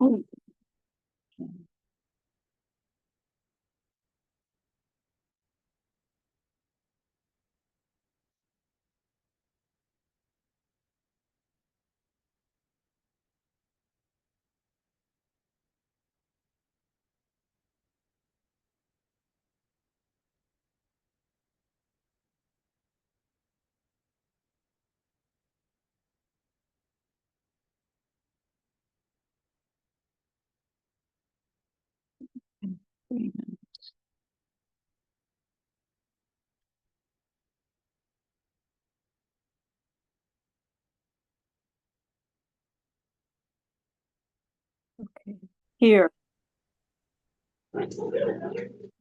Oh, okay. Here.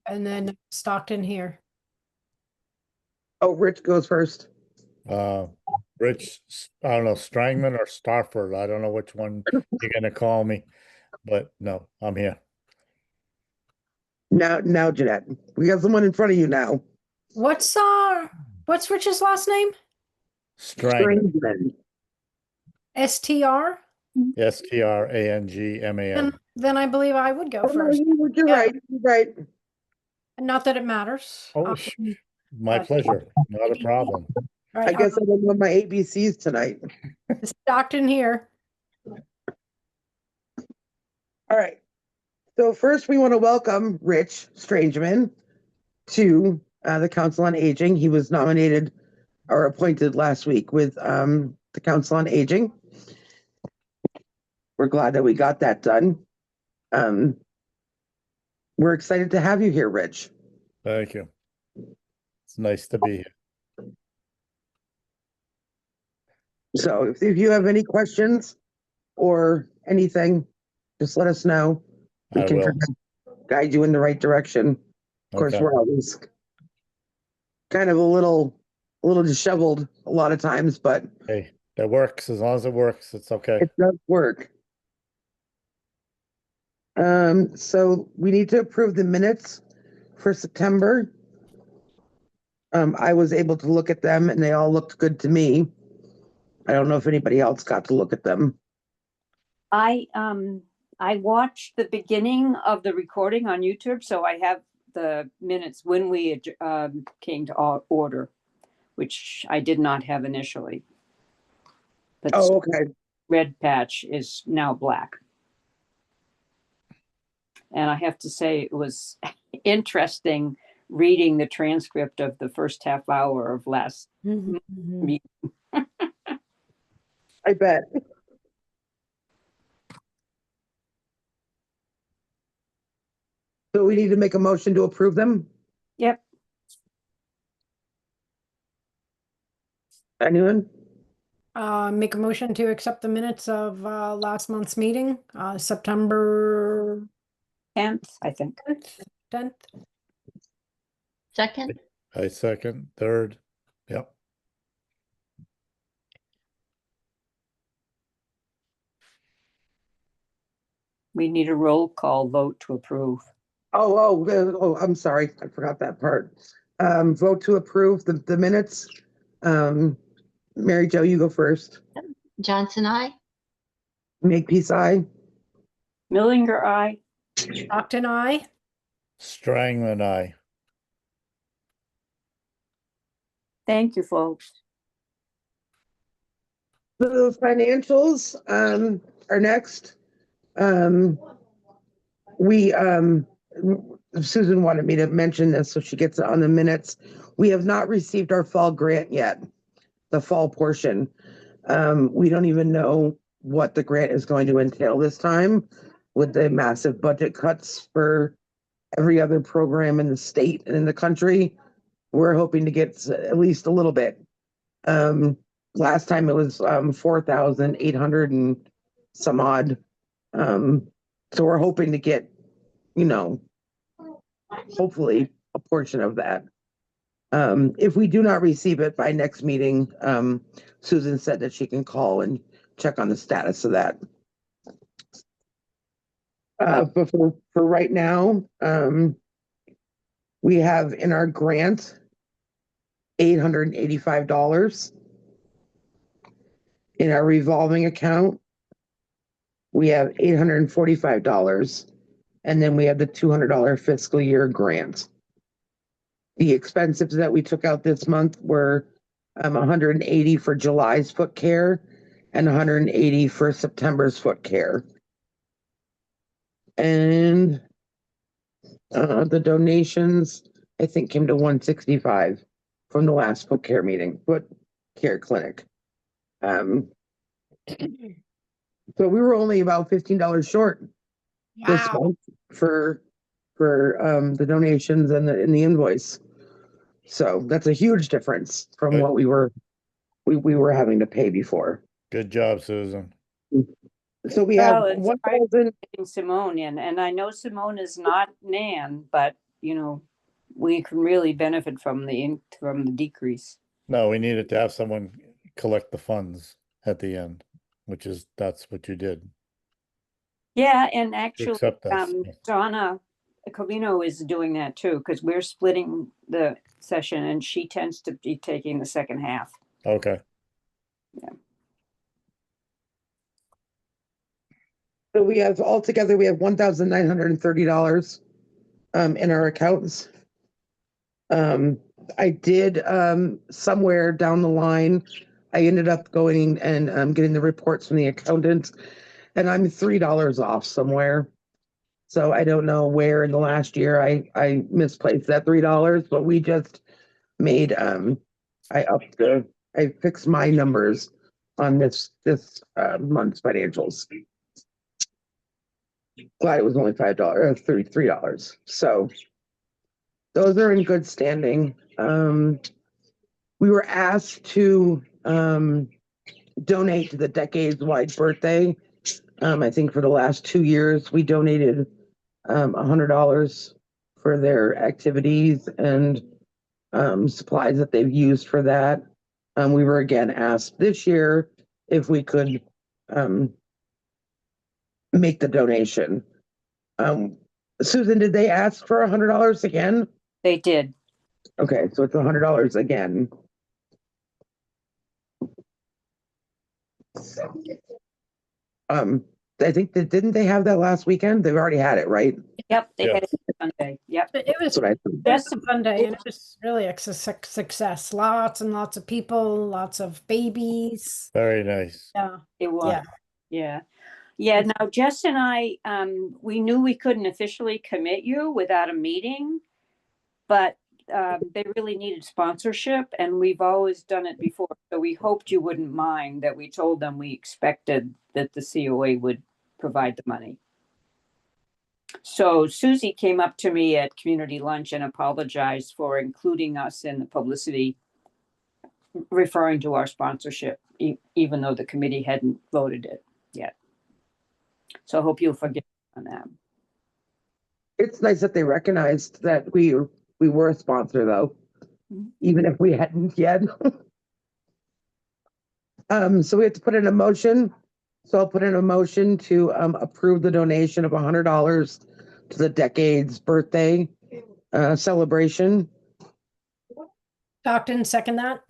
And then Stockton here. Oh, Rich goes first. Rich, I don't know, Strangman or Starford. I don't know which one you're gonna call me, but no, I'm here. Now, Jeanette, we got someone in front of you now. What's Rich's last name? Strangman, Strangeman. STR? Strangman. Then I believe I would go Oh, no, first. you're Yeah. right. You're right. Not that it matters. Oh, my pleasure. Not a problem. All right, I guess I don't know my ABCs tonight. Stockton here. All right. So first, we want to welcome Rich Strangeman to the Council on Aging. He was nominated or appointed last week with the Council on Aging. We're glad that we got that done. We're excited to have you here, Rich. Thank you. It's nice to be here. So if you have any questions or anything, just let us know. We I can will. kind of guide you in the right direction. Of course, Okay. we're always kind of a little disheveled a lot of times, but Hey, that works. As long as it works, it's okay. it does work. So we need to approve the minutes for September. I was able to look at them and they all looked good to me. I don't know if anybody else got to look at them. I watched the beginning of the recording on YouTube, so I have the minutes when we came to order, which I did not have initially. But Oh, okay. red patch is now black. And I have to say it was interesting reading the transcript of the first half hour of last meeting. I bet. So we need to make a motion to approve them? Yep. Anyone? Make a motion to accept the minutes of last month's meeting, September 10th, I think. 10th. Second, I second, third. Yep. We need a roll call vote to approve. Oh, I'm sorry. I forgot that part. Vote to approve the minutes. Mary Jo, you go first. Johnson, I. Makepeace, aye. Millinger, aye. Stockton, I. Strangman, I. Thank you, folks. The financials are next. We Susan wanted me to mention this, so she gets it on the minutes. We have not received our fall grant yet, the fall portion. We don't even know what the grant is going to entail this time with the massive budget cuts for every other program in the state and in the country. We're hoping to get at least a little bit. Last time it was 4,800 and some odd. So we're hoping to get, hopefully a portion of that. If we do not receive it by next meeting, Susan said that she can call and check on the status of that. But for right now, we have in our grant $885. In our revolving account, we have $845, and then we have the $200 fiscal year grant. The expenses that we took out this month were 180 for July's foot care and 180 for September's foot care. And the donations, I think, came to 165 from the last foot care meeting, foot care clinic. So we were only about $15 short this Wow. month for the donations and the invoice. So that's a huge difference from Good. what we were having to pay before. Good job, Susan. So we have Well, it's 1,000. getting Simone in, and I know Simone is not Nan, but you know, we can really benefit from the decrease. No, we needed to have someone collect the funds at the end, that's what you did. Yeah, and To actually, accept us. Donna Covino is doing that too, because we're splitting the session and she tends to be taking the second half. Okay. So we have altogether, we have $1,930 in our accounts. I did somewhere down the line, I ended up going and getting the reports from the accountant, and I'm $3 off somewhere. So I don't know where in the last year I misplaced that $3, but we just made I fixed my numbers on this month's financials. Glad it was only $5 or $33. So those are in good standing. We were asked to donate to the Decades Wide Birthday. I think for the last 2 years, we donated $100 for their activities and supplies that they've used for that. We were again asked this year if we could make the donation. Susan, did they ask for $100 again? They did. Okay, so it's $100 again. I think didn't they have that last weekend? They've already had it, right? Yep, they Yeah. had it Sunday. Yep. But it was That's what I thought. just a fun day, and it was really a success. Lots and lots of people, lots of babies. Very nice. Yeah. It was. Yeah. Yeah. Yeah. Now, Jess and I, we knew we couldn't officially commit you without a meeting, but they really needed sponsorship, and we've always done it before. So we hoped you wouldn't mind that we told them we expected that the COA would provide the money. So Susie came up to me at community lunch and apologized for including us in the publicity, referring to our sponsorship, even though the committee hadn't voted it yet. So I hope you'll forgive me on that. It's nice that they recognized that we were a sponsor, though, even if we hadn't yet. So we have to put in a motion. So I'll put in a motion to approve the donation of $100 to the Decades Birthday celebration. Stockton, second that.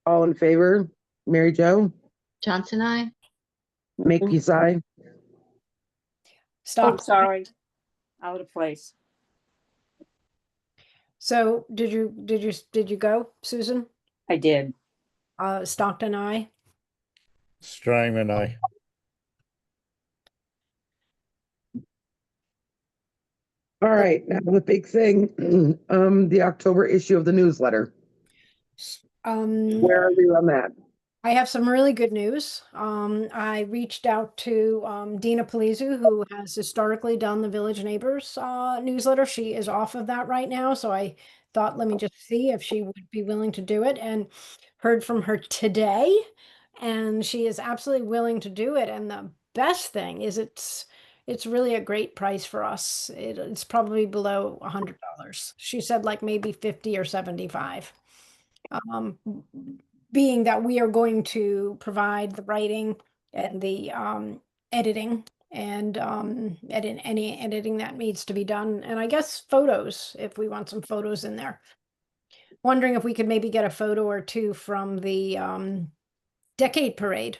All in favor? Mary Jo? Johnson, I. Makepeace, aye. Oh, Stockton. sorry. Out of place. So did you go, Susan? I did. Stockton, I. Strangman, I. All right, now the big thing, the October issue of the newsletter. Where are we on that? I have some really good news. I reached out to Dina Palizu, who has historically done the Village Neighbors newsletter. She is off of that right now, so I thought, let me just see if she would be willing to do it, and heard from her today, and she is absolutely willing to do it. And the best thing is it's really a great price for us. It's probably below $100. She said like maybe 50 or 75. Being that we are going to provide the writing and the editing and any editing that needs to be done, and I guess photos, if we want some photos in there. Wondering if we could maybe get a photo or two from the Decade Parade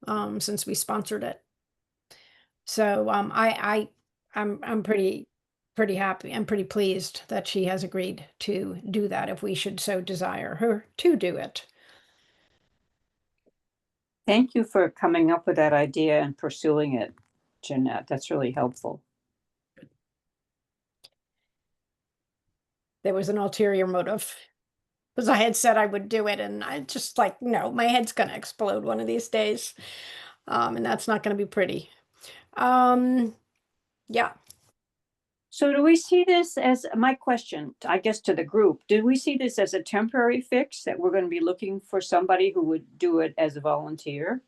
since we sponsored it. So I'm pretty happy. I'm pretty pleased that she has agreed to do that if we should so desire her to do it. Thank you for coming up with that idea and pursuing it, Jeanette. That's really helpful. There was an ulterior motive because I had said I would do it, and I just like, no, my head's gonna explode one of these days, and that's not gonna be pretty. Yeah. So do we see this as, my question, I guess to the group, do we see this as a temporary fix that we're going to be looking for somebody who would do it as a volunteer?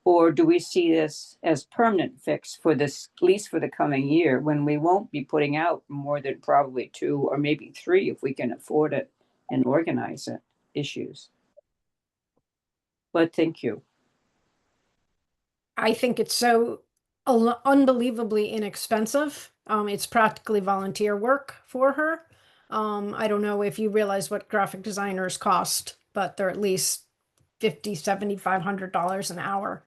Or do we see this as permanent fix for this, at least for the coming year, when we won't be putting out more than probably 2 or maybe 3 if we can afford it and organize it, issues? But thank you. I think it's so unbelievably inexpensive. It's practically volunteer work for her. I don't know if you realize what graphic designers cost, but they're at least $50, $7,500 an hour.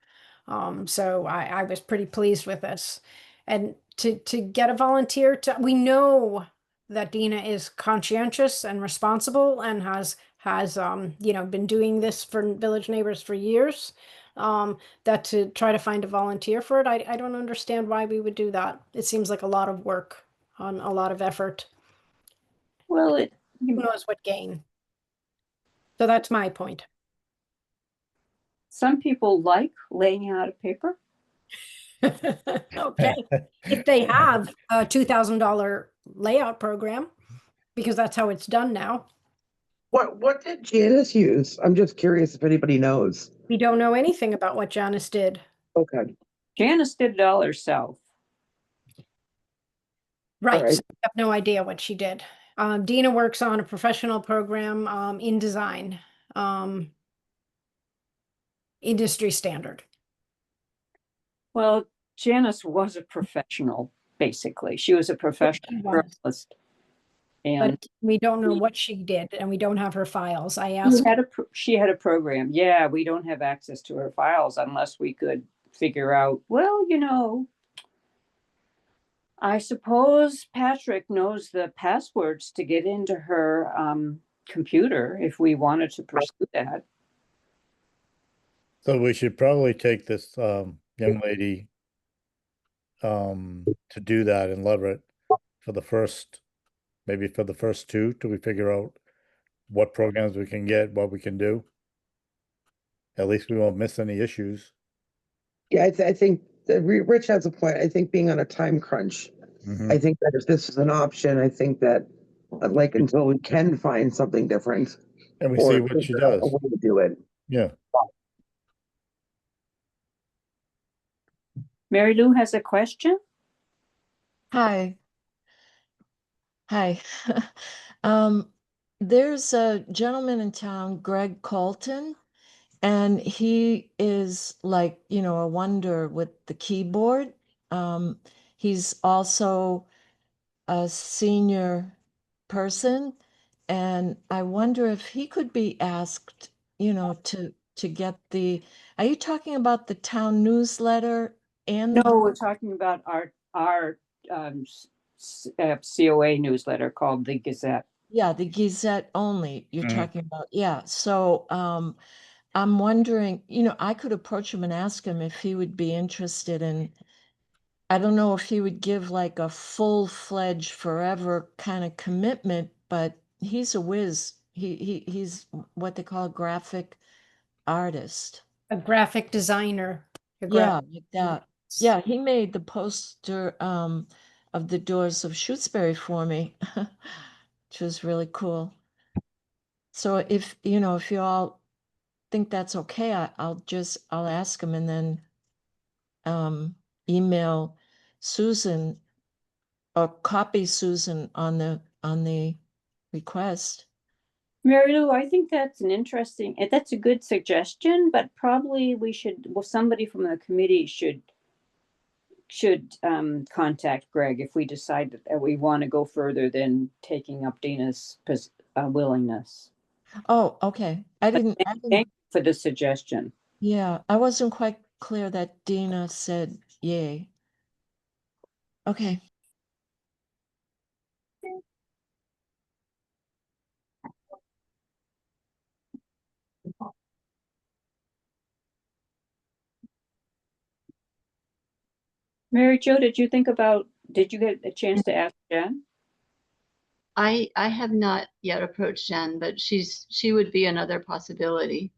So I was pretty pleased with this. And to get a volunteer to, we know that Dina is conscientious and responsible and has been doing this for Village Neighbors for years. That to try to find a volunteer for it, I don't understand why we would do that. It seems like a lot of work on a lot of effort. Well, Who knows what gain? So that's my point. some people like laying out a paper. Okay. If they have a $2,000 layout program, because that's how it's done now. What did Janice use? I'm just curious if anybody knows. We don't know anything about what Janice did. Okay. Janice did it all herself. Right. right. So I have no idea what she did. Dina works on a professional program in design, industry standard. Well, Janice was a professional, basically. She was a professional was. journalist. And But we don't know what she did, and we don't have her files. I asked. she had a program. Yeah, we don't have access to her files unless we could figure out, well, I suppose Patrick knows the passwords to get into her computer if we wanted to pursue that. So we should probably take this young lady to do that in Leverett for the first, maybe for the first 2 till we figure out what programs we can get, what we can do. At least we won't miss any issues. Yeah, I think that Rich has a point. I think being on a time crunch, I think that if this is an option, I think that like until we can find something different. And we or see what she figure out does. a way to do it. Yeah. Mary Lou has a question. Hi. Hi. There's a gentleman in town, Greg Colton, and he is like, a wonder with the keyboard. He's also a senior person, and I wonder if he could be asked, to get are you talking about the town newsletter and No, we're talking about our COA newsletter called the Gazette. Yeah, the Gazette only you're Mhm. talking about. Yeah. So I'm wondering, I could approach him and ask him if he would be interested in, I don't know if he would give like a full-fledged forever kind of commitment, but he's a whiz. He's what they call a graphic artist. A graphic designer. Yeah, like that. Yeah, he made the poster of the doors of Shutesbury for me, which was really cool. So if you all think that's okay, I'll ask him and then email Susan or copy Susan on the request. Mary Lou, I think that's that's a good suggestion, but probably somebody from the committee should contact Greg if we decide that we want to go further than taking up Dina's willingness. Oh, okay. I didn't Thank you for the suggestion. Yeah, I wasn't quite clear that Dina said yay. Okay. Mary Jo, did you get a chance to ask Jen? I have not yet approached Jen, but she would be another possibility.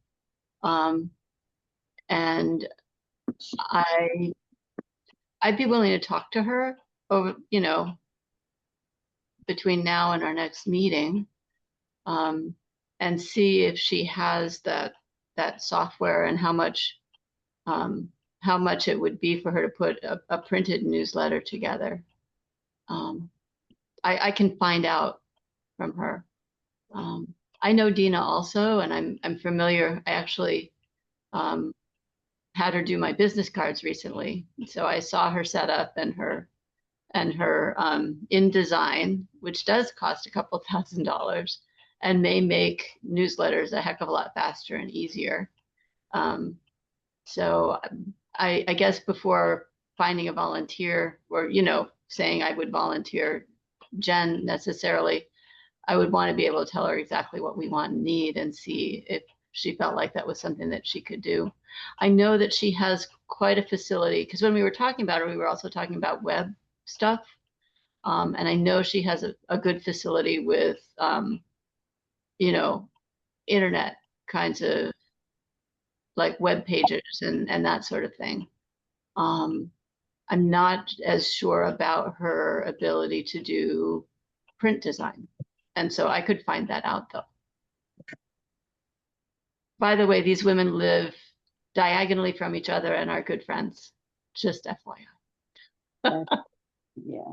And I'd be willing to talk to her over, between now and our next meeting, and see if she has that software and how much it would be for her to put a printed newsletter together. I can find out from her. I know Dina also, and I'm familiar. I actually had her do my business cards recently, so I saw her setup and her InDesign, which does cost a couple $1,000s and may make newsletters a heck of a lot faster and easier. So I guess before finding a volunteer or, saying I would volunteer Jen necessarily, I would want to be able to tell her exactly what we want and need and see if she felt like that was something that she could do. I know that she has quite a facility, because when we were talking about her, we were also talking about web stuff. And I know she has a good facility with, internet kinds of like web pages and that sort of thing. I'm not as sure about her ability to do print design. And so I could find that out though. By the way, these women live diagonally from each other and are good friends. Just FYI. Yeah.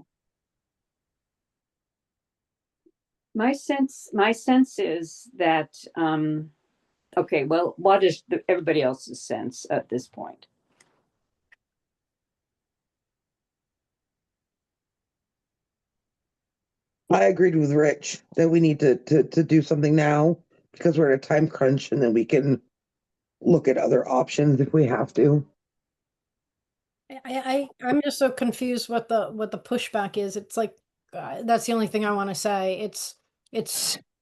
My sense is that, okay, well, what is everybody else's sense at this point? I agreed with Rich that we need to do something now because we're at a time crunch, and then we can look at other options if we have to. I'm just so confused what the pushback is. It's like that's the only thing I want to say. It's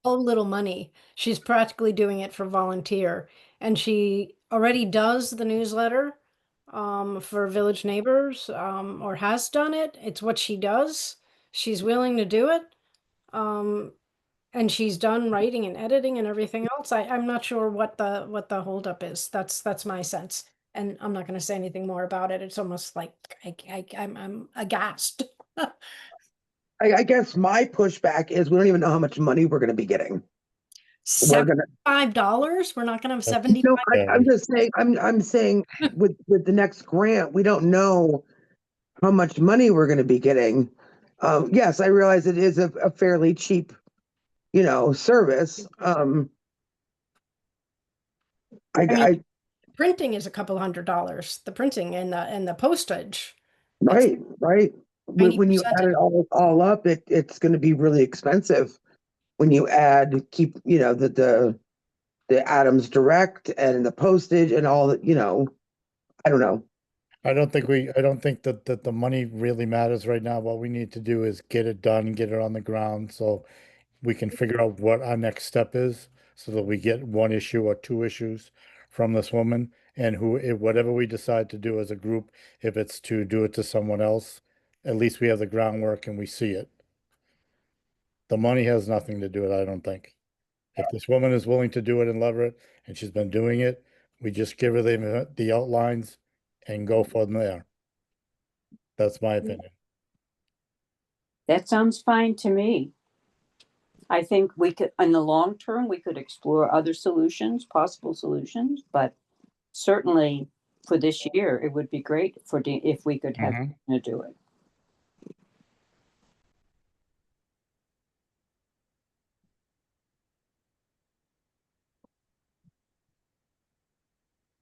so little money. She's practically doing it for volunteer, and she already does the newsletter for Village Neighbors or has done it. It's what she does. She's willing to do it. And she's done writing and editing and everything else. I'm not sure what the holdup is. That's my sense. And I'm not going to say anything more about it. It's almost like I'm aghast. I guess my pushback is we don't even know how much money we're going to be getting. We're gonna $75. We're not going to have That's- 75. no. Yeah, I'm just saying. I'm saying with the next grant, we don't know how much money we're going to be getting. Yes, I realize it is a fairly cheap, service. Printing is a couple $100. The printing and the postage. Right. When you 90% add it all up, it's going to be really expensive. When you keep the Adams Direct and the postage and all that, I don't know. I don't think that the money really matters right now. What we need to do is get it done, get it on the ground, so we can figure out what our next step is, so that we get one issue or two issues from this woman, and whatever we decide to do as a group, if it's to do it to someone else, at least we have the groundwork and we see it. The money has nothing to do with it, I don't think. If this woman is willing to do it in Leverett and she's been doing it, we just give her the outlines and go from there. That's my opinion. That sounds fine to me. I think we could, in the long term, we could explore other solutions, possible solutions, but certainly for this year, it would be great if we could have to do it.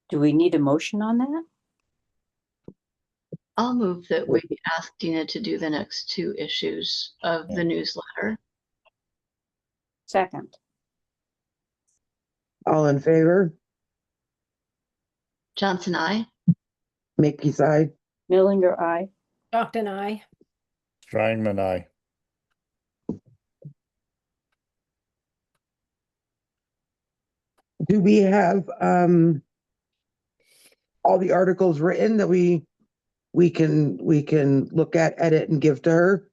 Do we need a motion on that? I'll move that we ask Dina to do the next two issues of the newsletter. Second. All in favor? Johnson, I. Makepeace, aye. Millinger, I. Stockton, I. Strangman, I. Do we have, all the articles written that we can look at, edit and give to her?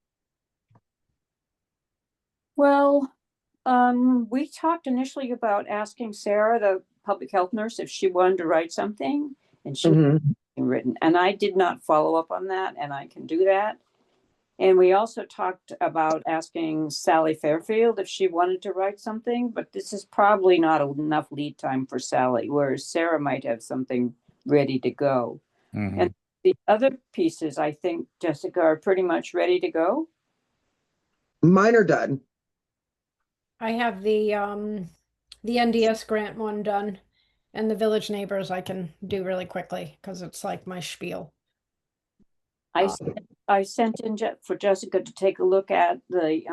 Well, we talked initially about asking Sarah, the public health nurse, if she wanted to write something, and she Mhm. written, and I did not follow up on that, and I can do that. And we also talked about asking Sally Fairfield if she wanted to write something, but this is probably not enough lead time for Sally, whereas Sarah might have something ready to go. Mhm. And the other pieces, I think, Jessica, are pretty much ready to go. Mine are done. I have the NDS grant one done, and the Village Neighbors I can do really quickly because it's like my spiel. I sent in for Jessica to take a look at the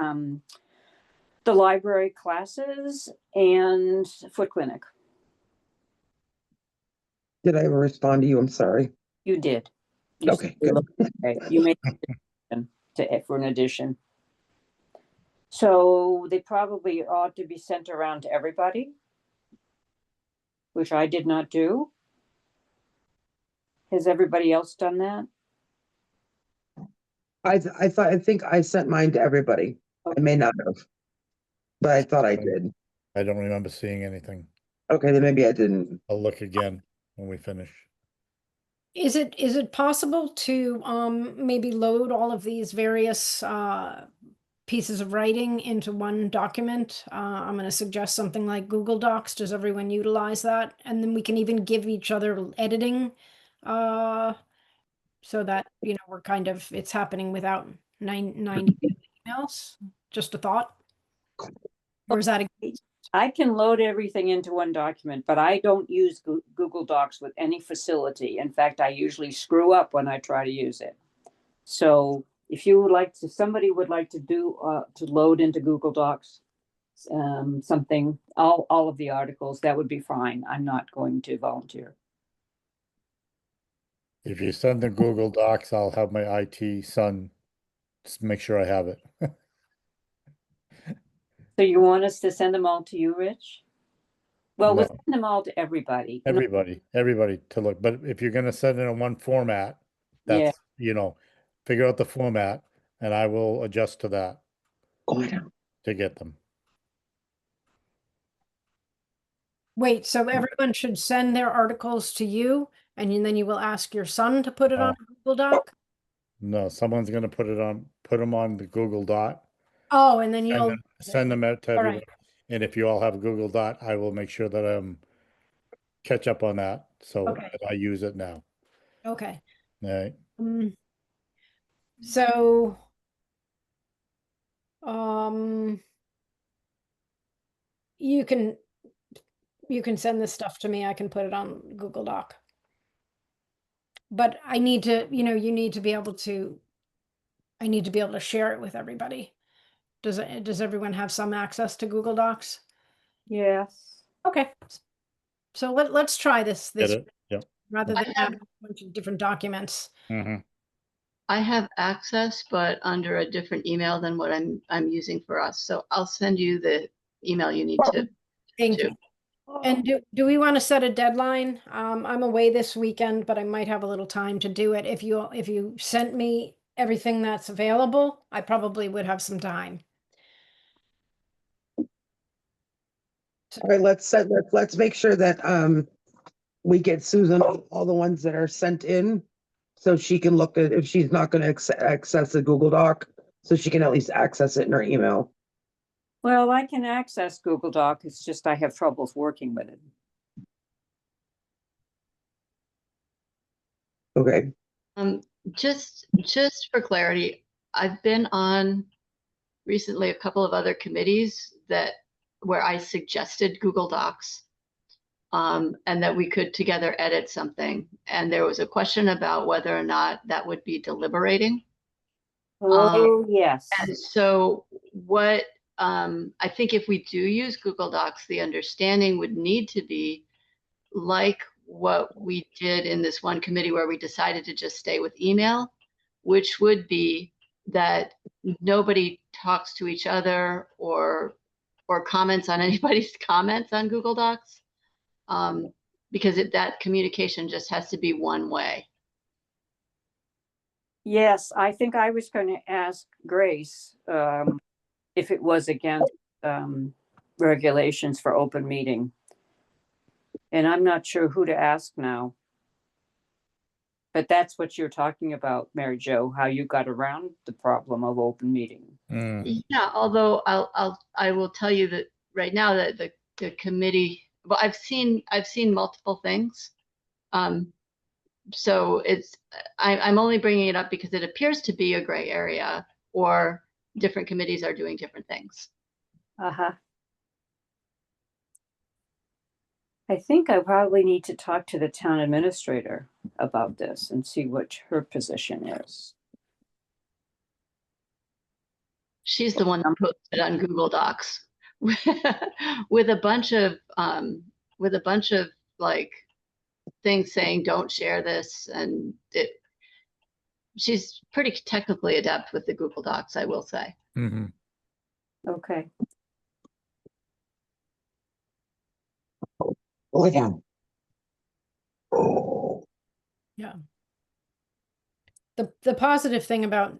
library classes and foot clinic. Did I ever respond to you? I'm sorry. You did. You Okay, said good. okay. You made for an addition. So they probably ought to be sent around to everybody, which I did not do. Has everybody else done that? I think I sent mine to everybody. I may not have, but I thought I did. I don't remember seeing anything. Okay, then maybe I didn't. I'll look again when we finish. Is it possible to maybe load all of these various pieces of writing into one document? I'm going to suggest something like Google Docs. Does everyone utilize that? And then we can even give each other editing so that, you know, we're kind of, it's happening without 90 emails. Just a thought. Or is that a I can load everything into one document, but I don't use Google Docs with any facility. In fact, I usually screw up when I try to use it. So if you would like to, somebody would like to do, to load into Google Docs, something, all of the articles, that would be fine. I'm not going to volunteer. If you send the Google Docs, I'll have my IT son just make sure I have it. So you want us to send them all to you, Rich? Well, we'll No. send them all to everybody. Everybody to look, but if you're gonna send it in one format, Yeah. that's, you know, figure out the format and I will adjust to that Oh, I know. to get them. Wait, so everyone should send their articles to you and then you will ask your son to put it on a Google Doc? No, someone's gonna put them on the Google Dot. Oh, and then Send you'll, them, send them out to All right. everyone. And if you all have a Google Dot, I will make sure that catch up on that. So Okay. I use it now. okay. All right. So, um, you can send this stuff to me. I can put it on Google Doc. But I need to, you know, you need to be able to, I need to be able to share it with everybody. Does everyone have some access to Google Docs? Yes. Okay. So let's try this Get it? Yep. rather than I have have- a bunch of different documents. Mm-hmm. I have access, but under a different email than what I'm using for us. So I'll send you the email you need to. Thank you. And do we want to set a deadline? I'm away this weekend, but I might have a little time to do it. If you sent me everything that's available, I probably would have some time. All right, let's make sure that, we get Susan all the ones that are sent in. So she can look at, if she's not gonna access the Google Doc, so she can at least access it in her email. Well, I can access Google Doc. It's just I have troubles working with it. Okay, Just for clarity, I've been on recently a couple of other committees where I suggested Google Docs. And that we could together edit something. And there was a question about whether or not that would be deliberating. Oh, yes. And so what I think if we do use Google Docs, the understanding would need to be like what we did in this one committee where we decided to just stay with email, which would be that nobody talks to each other or comments on anybody's comments on Google Docs. Because that communication just has to be one way. Yes, I think I was going to ask Grace if it was against regulations for open meeting. And I'm not sure who to ask now. But that's what you're talking about, Mary Jo, how you got around the problem of open meeting. Mm, Yeah, although I will tell you that right now that the committee, well, I've seen multiple things. So I'm only bringing it up because it appears to be a gray area, or different committees are doing different things. Uh-huh. I think I probably need to talk to the town administrator about this and see what her position is. She's the one that posted on Google Docs with a bunch of like things saying don't share this, and she's pretty technically adept with the Google Docs, I will say. mhm. Okay. Lay down. The positive thing about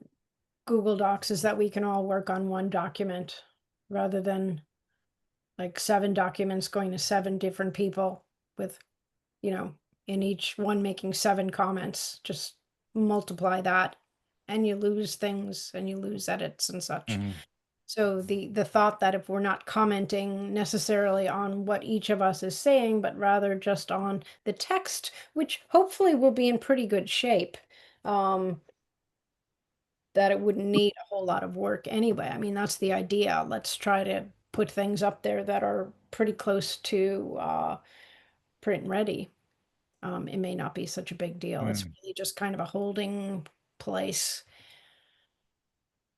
Google Docs is that we can all work on one document rather than like 7 documents going to 7 different people with, you know, in each one making 7 comments. Just multiply that and you lose things and you lose edits and such. Mhm. So the thought that if we're not commenting necessarily on what each of us is saying, but rather just on the text, which hopefully will be in pretty good shape, that it wouldn't need a whole lot of work anyway. I mean, that's the idea. Let's try to put things up there that are pretty close to print ready. It may not be such a big deal. It's really just kind of a holding place.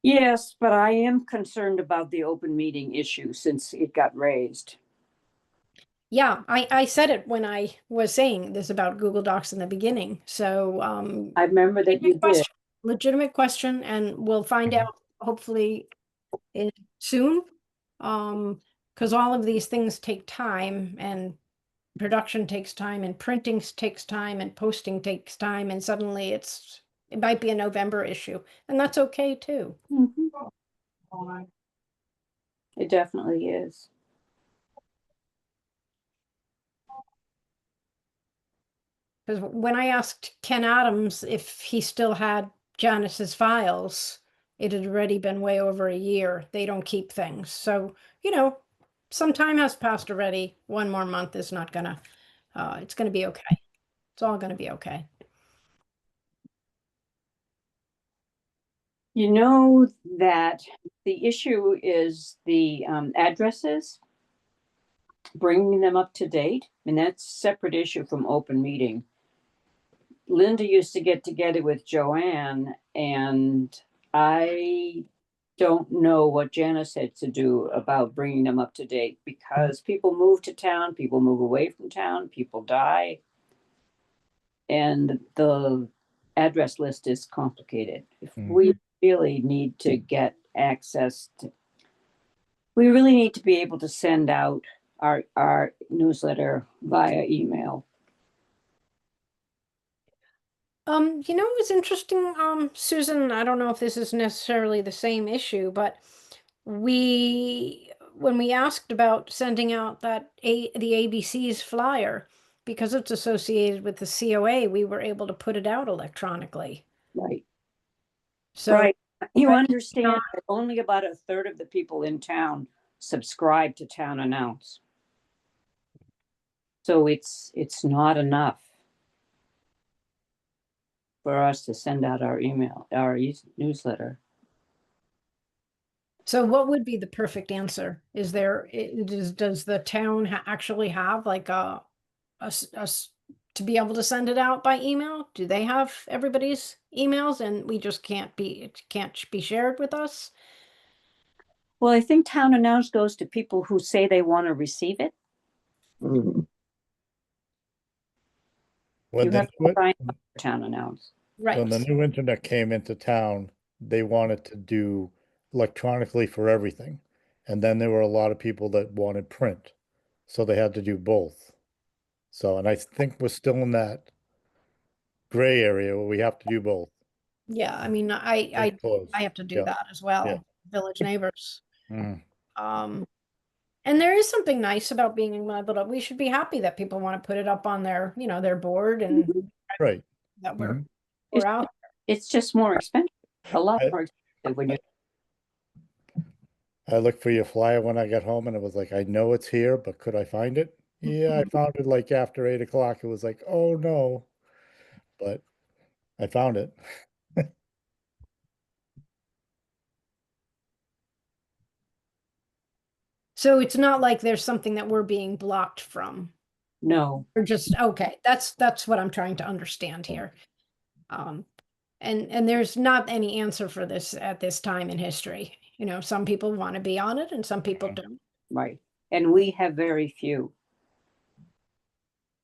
Yes, but I am concerned about the open meeting issue since it got raised. Yeah, I said it when I was saying this about Google Docs in the beginning. So I remember that you did. legitimate question, and we'll find Mhm. out hopefully soon. Because all of these things take time, and production takes time, and printing takes time, and posting takes time, and suddenly it might be a November issue, and that's okay too. It definitely is. Because when I asked Ken Adams if he still had Janice's files, it had already been way over a year. They don't keep things. So, you know, some time has passed already. 1 more month is not gonna, it's gonna be okay. It's all gonna be okay. You know that the issue is the addresses, bringing them up to date, and that's a separate issue from open meeting. Linda used to get together with Joanne, and I don't know what Janice had to do about bringing them up to date because people move to town, people move away from town, people die. And the address list is complicated. If we really need to get access to, we really need to be able to send out our newsletter via email. You know, it's interesting, Susan, I don't know if this is necessarily the same issue, but when we asked about sending out the ABC's flyer, because it's associated with the COA, we were able to put it out electronically. Right. So Right. You Right. understand that only about a third of the people in town subscribe to Town Announce. So it's not enough for us to send out our email, our newsletter. So what would be the perfect answer? Does the town actually have like to be able to send it out by email? Do they have everybody's emails and we just it can't be shared with us? Well, I think Town Announce goes to people who say they want to receive it. Mhm. When You the, have to find town announce. when the Right. new internet came into town, they wanted to do electronically for everything. And then there were a lot of people that wanted print. So they had to do both. So, and I think we're still in that gray area where we have to do both. Yeah, I mean, Very close. I have to do Yeah. that as well. Village neighbors. Mhm. And there is something nice about being able to, we should be happy that people want to put it up on their, their board and Right. that Mhm. we're out. It's just more expensive, a lot I- more expensive when you, I looked for your flyer when I got home and it was like, I know it's here, but could I find it? Yeah, I found it like after 8 o'clock. It was like, oh no. But I found it. So it's not like there's something that we're being blocked from. no. Or just, okay, that's what I'm trying to understand here. And there's not any answer for this at this time in history. Some people want to be on it and some people don't. Right. And we have very few.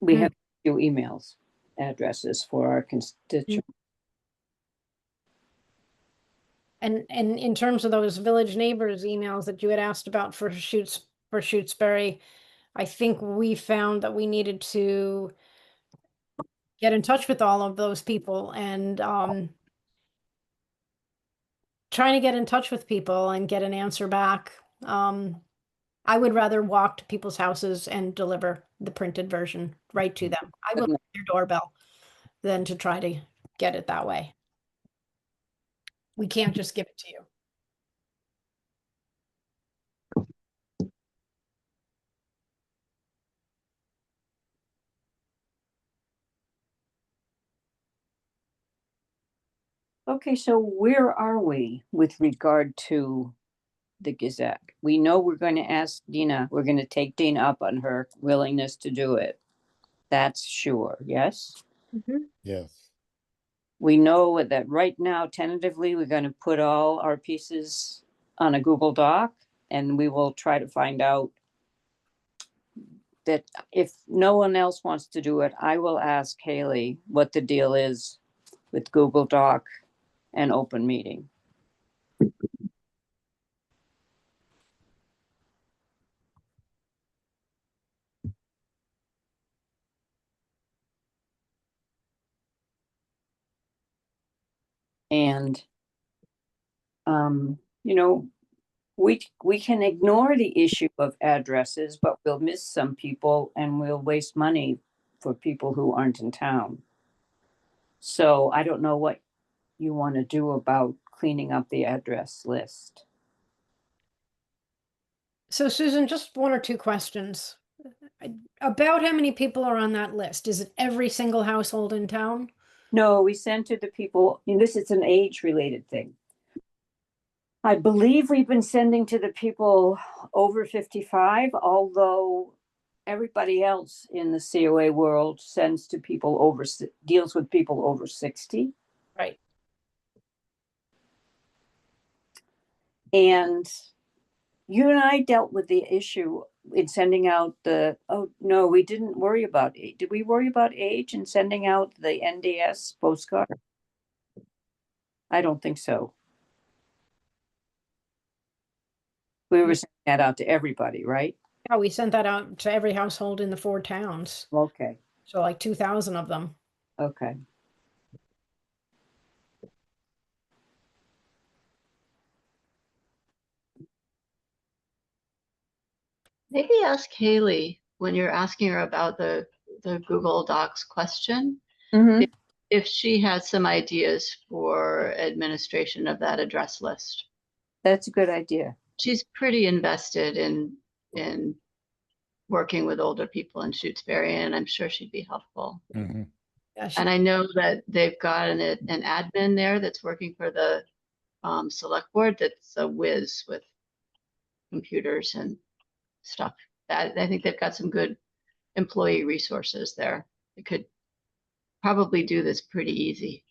We Hmm. have few emails addresses for our constituents. And in terms of those village neighbors emails that you had asked about for Shutesbury, I think we found that we needed to get in touch with all of those people and trying to get in touch with people and get an answer back. I would rather walk to people's houses and deliver the printed version right to them. I will ring your doorbell than to try to get it that way. We can't just give it to you. Okay, so where are we with regard to the Gazette? We know we're going to ask Dina, we're going to take Dina up on her willingness to do it. That's sure, yes? Yes. We know that right now, tentatively, we're going to put all our pieces on a Google Doc, and we will try to find out that if no one else wants to do it, I will ask Haley what the deal is with Google Doc and open meeting. And, you know, we can ignore the issue of addresses, but we'll miss some people and we'll waste money for people who aren't in town. So I don't know what you want to do about cleaning up the address list. So Susan, just one or two questions. About how many people are on that list? Is it every single household in town? No, we sent to the people, and this is an age-related thing. I believe we've been sending to the people over 55, although everybody else in the COA world sends to people deals with people over 60. Right. And you and I dealt with the issue in sending out oh, no, we didn't worry about age. Did we worry about age in sending out the NDS postcard? I don't think so. We were sending that out to everybody, right? Yeah, we sent that out to every household in the 4 towns. Okay, So like 2,000 of them. okay. Maybe ask Haley when you're asking her about the Google Docs question, Mhm. if she has some ideas for administration of that address list. That's a good idea. She's pretty invested in working with older people in Shutesbury, and I'm sure she'd be helpful. Mhm. Yeah, And I know that they've got an admin there that's working for the select board that's a whiz with computers and stuff. I think they've got some good employee resources there. They could probably do this pretty easy,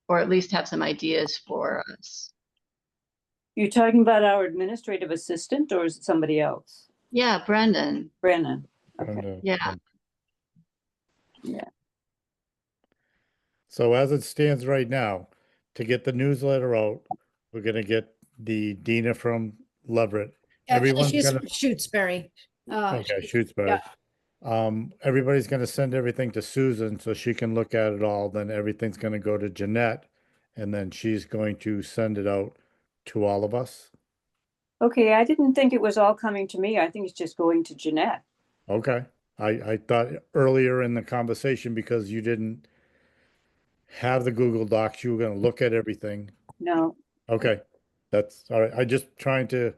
or at least have some ideas for us. You're talking about our administrative assistant, or is it somebody else? Yeah, Brendan. Brennan. Okay. And, Yeah. Yeah. So as it stands right now, to get the newsletter out, we're gonna get the Dina from Leverett. Actually, Everyone's she's gonna, from Shutesbury. okay, Shutesbury. Everybody's gonna send everything to Susan so she can look at it all, then everything's gonna go to Jeanette. And then she's going to send it out to all of us. Okay, I didn't think it was all coming to me. I think it's just going to Jeanette. Okay, I thought earlier in the conversation, because you didn't have the Google Docs, you were gonna look at everything. No, Okay, that's all right. I just trying to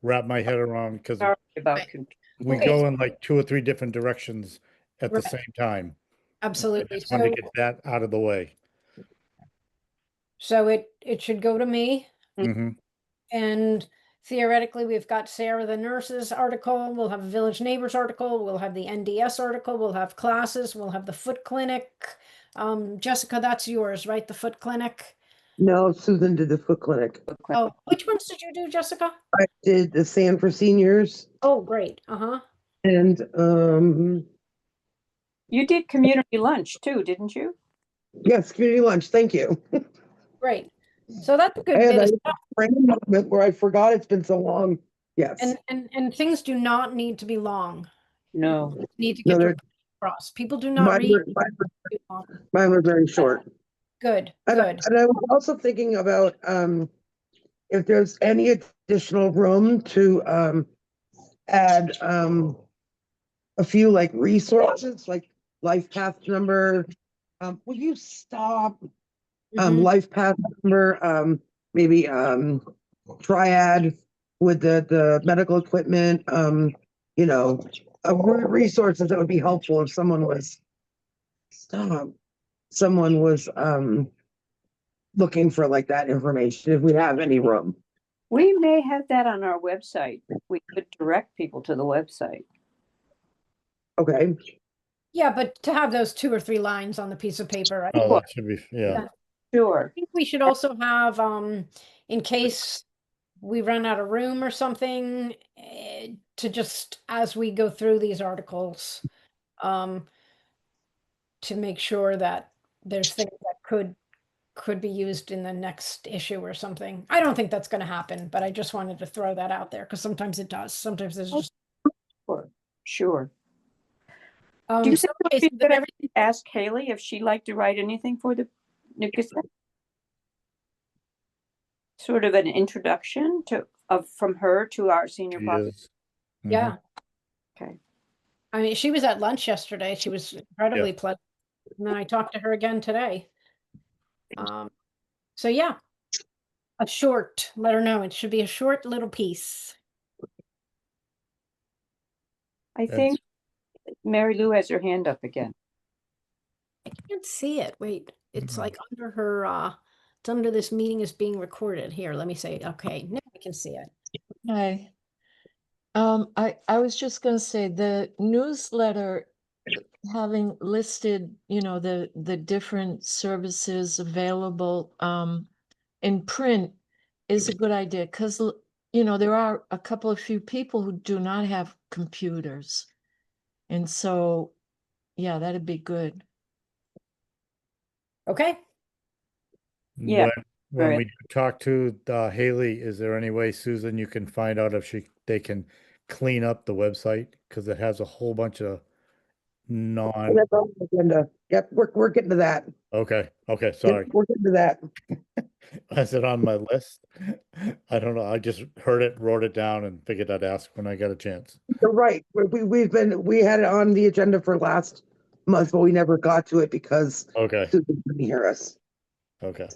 wrap my head around, because sorry about. Right. we Okay. go in like 2 or 3 different directions at the Right. same time. I Absolutely. just wanted to So, get that out of the way. so it should go to me. Hmm. And theoretically, we've got Sarah the nurse's article, we'll have a Village Neighbors article, we'll have the NDS article, we'll have classes, we'll have the foot clinic. Jessica, that's yours, right? The foot clinic? No, Susan did the foot clinic. Oh, which ones did you do, Jessica? I did the sand for seniors Oh, great. Uh-huh. and, You did community lunch too, didn't you? yes, community lunch. Thank you. Great. So that's a good I had bit of a stuff. brain moment where I forgot it's been so long. Yes. And things do not need to be long. No. You need to No, get your they're- point across. People do not Mine read were, too long. mine were very short. Good, And I, good. and I was also thinking about, if there's any additional room to, add, a few like resources, like life path number. Will you stop? Mhm. Life path number, maybe, triad with the medical equipment, you know, resources that would be helpful if someone was, someone was, looking for like that information, if we have any room. We may have that on our website. We could direct people to the website. Okay, Yeah, but to have those 2 or 3 lines on the piece of paper, I think. Oh, that should be, yeah. Sure. I think we should also have, in case we run out of room or something, to just, as we go through these articles, to make sure that there's things that could be used in the next issue or something. I don't think that's gonna happen, but I just wanted to throw that out there, because sometimes it does. Sometimes there's just, Sure. Do you so, think okay, we so then could everything, ask Haley if she'd like to write anything for the New Gazette? Sort of an introduction from her to our senior She population. is. Mhm. yeah. Okay. I mean, she was at lunch yesterday. She was incredibly pleasant. And then I talked to her again today. So yeah, let her know. It should be a short little piece. I think Mary Lou has her hand up again. I can't see it. Wait, it's Mhm. like under her, it's under this meeting is being recorded. Here, let me say, okay, now I can see it. Hi. I was just gonna say the newsletter having listed, the different services available in print is a good idea, because there are a couple of few people who do not have computers. And so, yeah, that'd be good. Okay, Yeah, When right. we talk to Haley, is there any way, Susan, you can find out if they can clean up the website? Because it has a whole bunch of non, that's on the agenda. Yep, we're getting to that. okay, Yep, sorry. we're getting to that. Is it on my list? I don't know. I just heard it, wrote it down, and figured I'd ask when I got a chance. You're right. We had it on the agenda for last month, but we never got to it because Okay, Susan couldn't hear us. okay.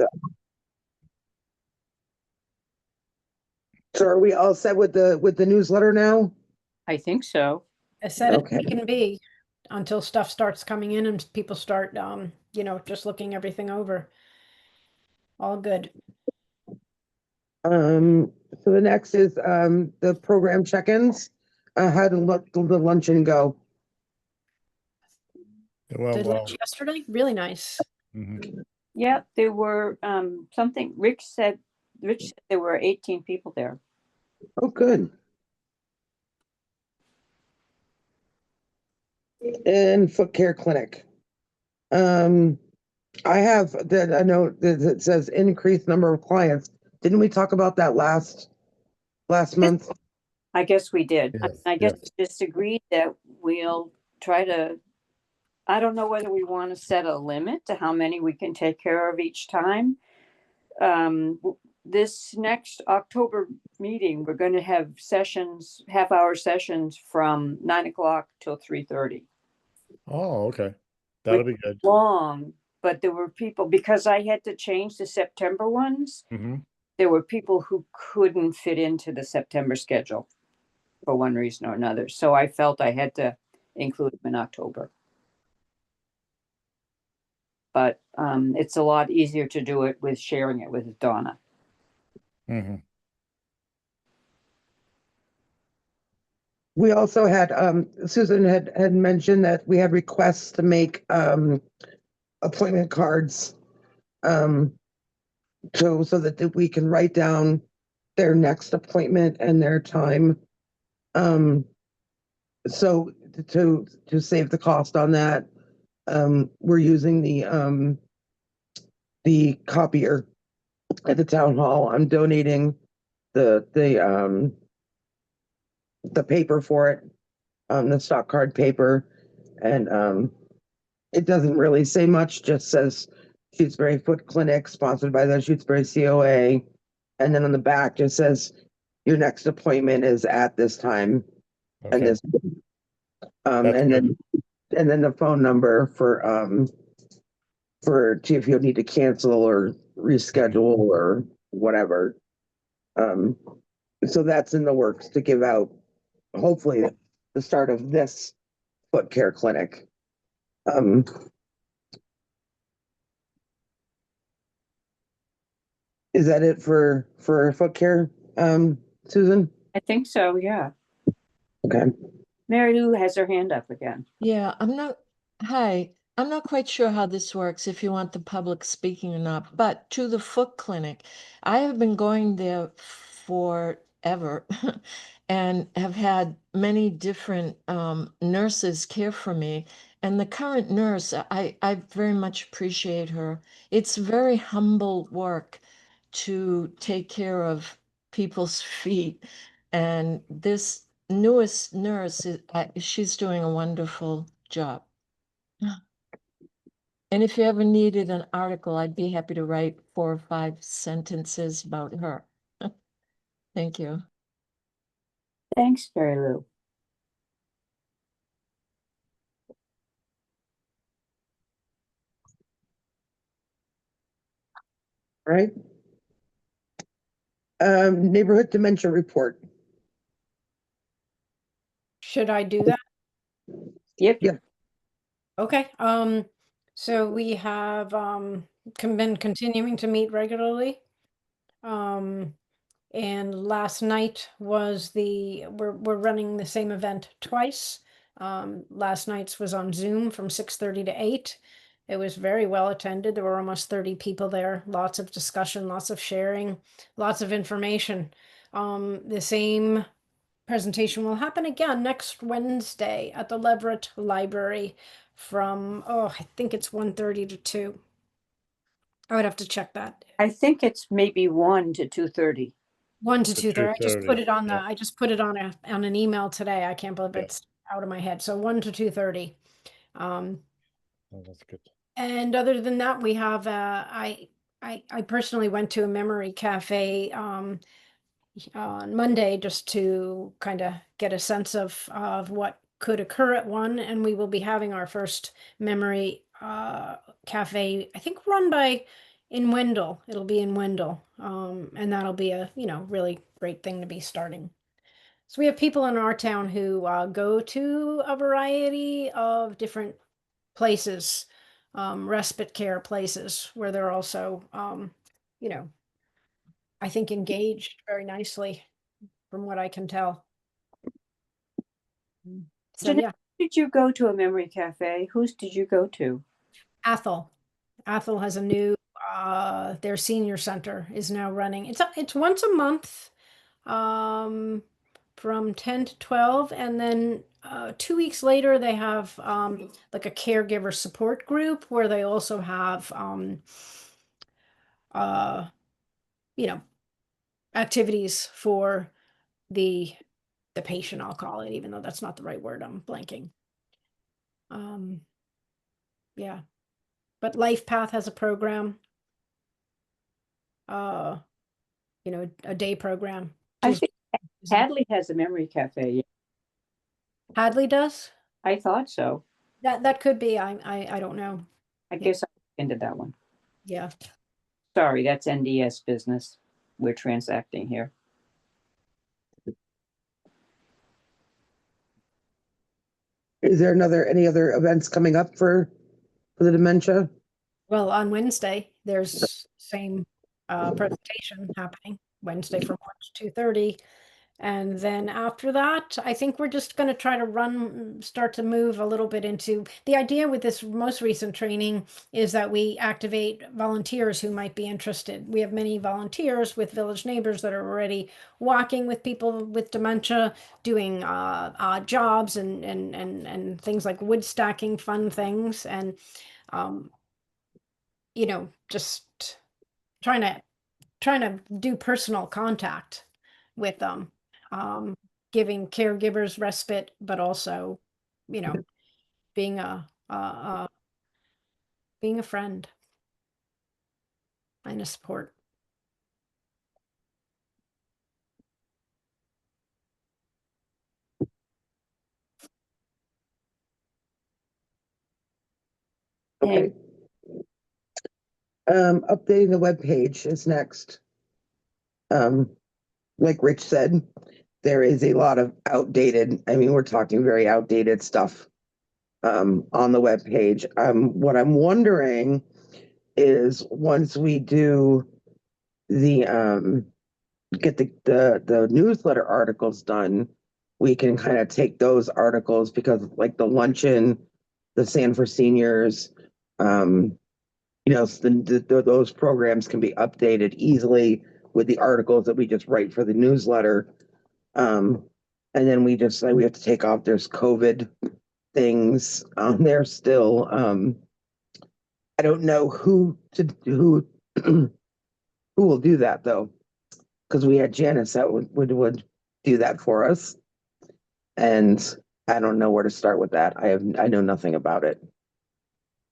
So are we all set with the newsletter now? I think so. I said Okay. it can be until stuff starts coming in and people start, just looking everything over. All good. So the next is the program check-ins. How did the luncheon go? It went Did well. lunch yesterday? Really nice. Mhm. Yeah, there were Rich said there were 18 people there. Oh, good. And foot care clinic. I have a note that says increased number of clients. Didn't we talk about that last month? I guess we did. Yes, I guess yes. we just agreed that we'll try to, I don't know whether we want to set a limit to how many we can take care of each time. This next October meeting, we're going to have sessions, half-hour sessions from 9 o'clock till 3:30. Oh, okay. That'll be good. Long, but there were people, because I had to change the September ones, Mm-hmm. there were people who couldn't fit into the September schedule for one reason or another. So I felt I had to include them in October. But it's a lot easier to do it with sharing it with Donna. Mm-hmm. We also had, Susan had mentioned that we had requests to make, appointment cards. So that we can write down their next appointment and their time. So to save the cost on that, we're using the copier at the town hall. I'm donating the paper for it, the stock card paper, and it doesn't really say much, just says Shutesbury Foot Clinic, sponsored by the Shutesbury COA. And then on the back just says, your next appointment is at this time and Okay. this. That's And good. then the phone number for if you'll need to cancel or reschedule or whatever. So that's in the works to give out, hopefully, the start of this foot care clinic. Is that it for foot care, Susan? I think so, yeah. Okay. Mary Lou has her hand up again. Yeah, hi, I'm not quite sure how this works, if you want the public speaking or not, but to the foot clinic, I have been going there forever and have had many different nurses care for me. And the current nurse, I very much appreciate her. It's very humble work to take care of people's feet. And this newest nurse, she's doing a wonderful job. And if you ever needed an article, I'd be happy to write 4 or 5 sentences about her. Thank you. Thanks, Mary Lou. Right. Neighborhood dementia report. Should I do that? Yep. Yeah. Okay, so we have been continuing to meet regularly. And last night was we're running the same event twice. Last night's was on Zoom from 6:30 to 8. It was very well attended. There were almost 30 people there, lots of discussion, lots of sharing, lots of information. The same presentation will happen again next Wednesday at the Leverett Library from, I think it's 1:30 to 2. I would have to check that. I think it's maybe 1 to 2:30. 1 to 2:30. I just put 2:30, it on yeah. I just put it on an email today. I can't believe Yeah. it's out of my head. So 1 to 2:30. Oh, that's good. And other than that, we have I personally went to a memory cafe on Monday just to kind of get a sense of what could occur at one, and we will be having our first memory cafe, I think run by in Wendell. It'll be in Wendell, and that'll be a really great thing to be starting. So we have people in our town who go to a variety of different places, respite care places, where they're also I think engaged very nicely from what I can tell. So Jeanette, yeah, did you go to a memory cafe? Whose did you go to? Athol has a new their senior center is now running. It's once a month from 10 to 12, and then 2 weeks later, they have like a caregiver support group where they also have uh, you know, activities for the patient, I'll call it, even though that's not the right word. I'm blanking. Yeah, but Life Path has a program. A day program. I Tuesday- think Hadley has a memory cafe. Yeah, Hadley does. I thought so. That could be. I don't know. I guess I into that one. Yeah. Sorry, that's NDS business. We're transacting here. Is there any other events coming up for the dementia? Well, on Wednesday, there's same presentation happening Wednesday from 1 to 2:30. And then after that, I think we're just going to try to start to move a little bit into the idea with this most recent training is that we activate volunteers who might be interested. We have many volunteers with Village Neighbors that are already walking with people with dementia, doing odd jobs and things like wood stacking, fun things, and just trying to do personal contact with them, giving caregivers respite, but also, being being a friend and a support. Okay. Updating the webpage is next. Like Rich said, there is a lot of outdated, we're talking very outdated stuff on the webpage. What I'm wondering is once we do the get the newsletter articles done, we can kind of take those articles because like the luncheon, the Sanford seniors, those programs can be updated easily with the articles that we just write for the newsletter. And then we have to take off, there's COVID things on there still. I don't know who will do that though, because we had Janice that would do that for us. And I don't know where to start with that. I know nothing about it.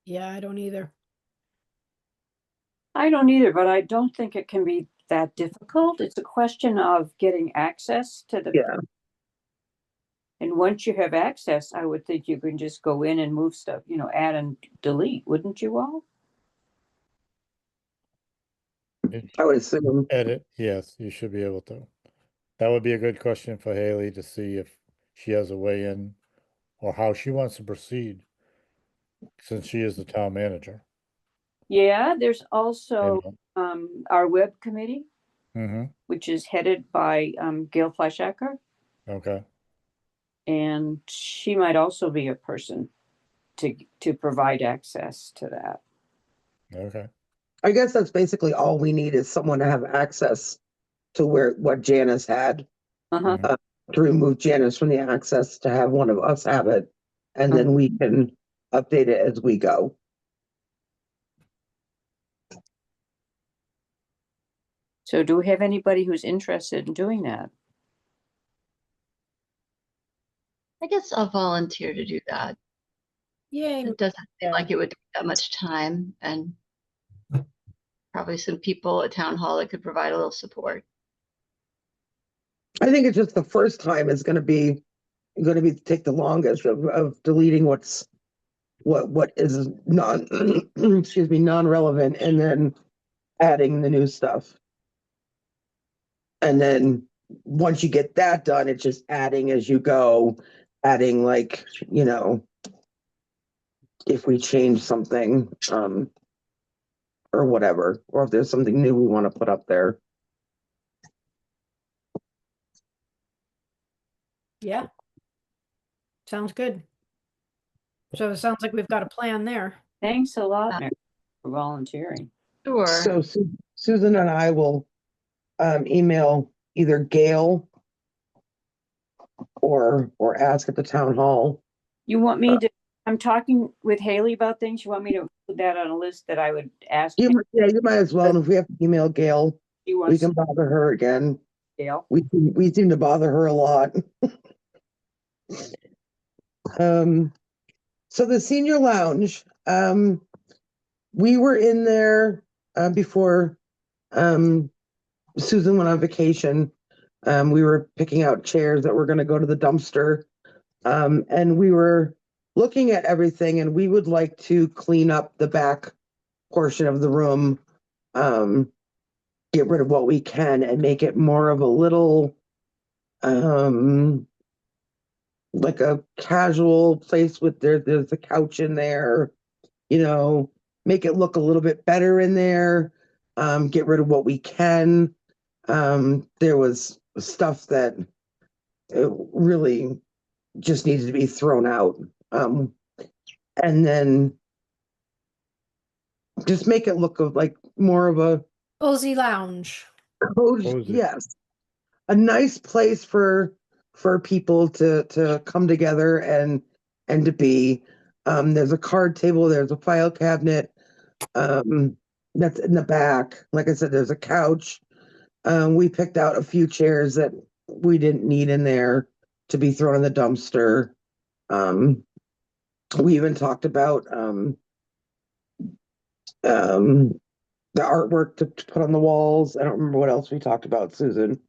Yeah, I don't either. I don't either, but I don't think it can be that difficult. It's a question of getting access to the. Yeah. And once you have access, I would think you can just go in and move stuff, add and delete, wouldn't you all? I would assume. Edit, yes, you should be able to. That would be a good question for Haley to see if she has a way in or how she wants to proceed since she is the town manager. Yeah, there's also You our web committee, know? which is headed by Gail Fleischacker, Okay, and she might also be a person to provide access to that. okay. I guess that's basically all we need is someone to have access to what Janice had. Uh-huh. To remove Janice from the access, to have one of us have it, and then we can update it as we go. So do we have anybody who's interested in doing that? I guess I'll volunteer to do that. Yay. It doesn't seem like it would take that much time, and probably some people at town hall that could provide a little support. I think it's just the first time is going to be take the longest of deleting what is non-relevant, and then adding the new stuff. And then once you get that done, it's just adding as you go, adding like, if we change something, or whatever, or if there's something new we want to put up there. Yeah. Sounds good. So it sounds like we've got a plan there. Thanks a lot, Mary, for volunteering. Sure. So Susan and I will email either Gail or ask at the town hall. You want me to, I'm talking with Haley about things. You want me to put that on a list that I would ask? You might as well. And if we have to email Gail, You we want can bother her again. Dale? We seem to bother her a lot. So the senior lounge, we were in there before Susan went on vacation. We were picking out chairs that were going to go to the dumpster. And we were looking at everything, and we would like to clean up the back portion of the room, get rid of what we can and make it more of a little like a casual place with there's a couch in there, make it look a little bit better in there, get rid of what we can. There was stuff that really just needed to be thrown out. And then just make it look like more of a Cozy lounge. Cozy. yes, a nice place for people to come together and to be. There's a card table, there's a file cabinet, that's in the back. Like I said, there's a couch. We picked out a few chairs that we didn't need in there to be thrown in the dumpster. We even talked about the artwork to put on the walls. I don't remember what else we talked about, Susan.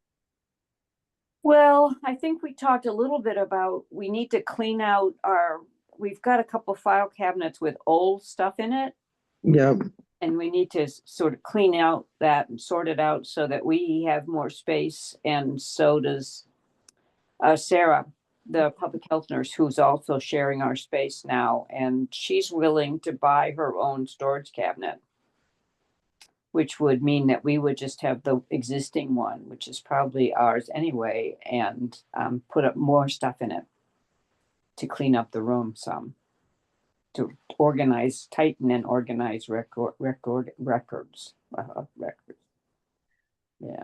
Well, I think we talked a little bit about, we need to clean out we've got a couple file cabinets with old stuff in it. Yeah. And we need to sort of clean out that and sort it out so that we have more space. And so does Sarah, the public health nurse, who's also sharing our space now. And she's willing to buy her own storage cabinet, which would mean that we would just have the existing one, which is probably ours anyway, and put up more stuff in it to clean up the room some, to organize, tighten and organize records. Yeah.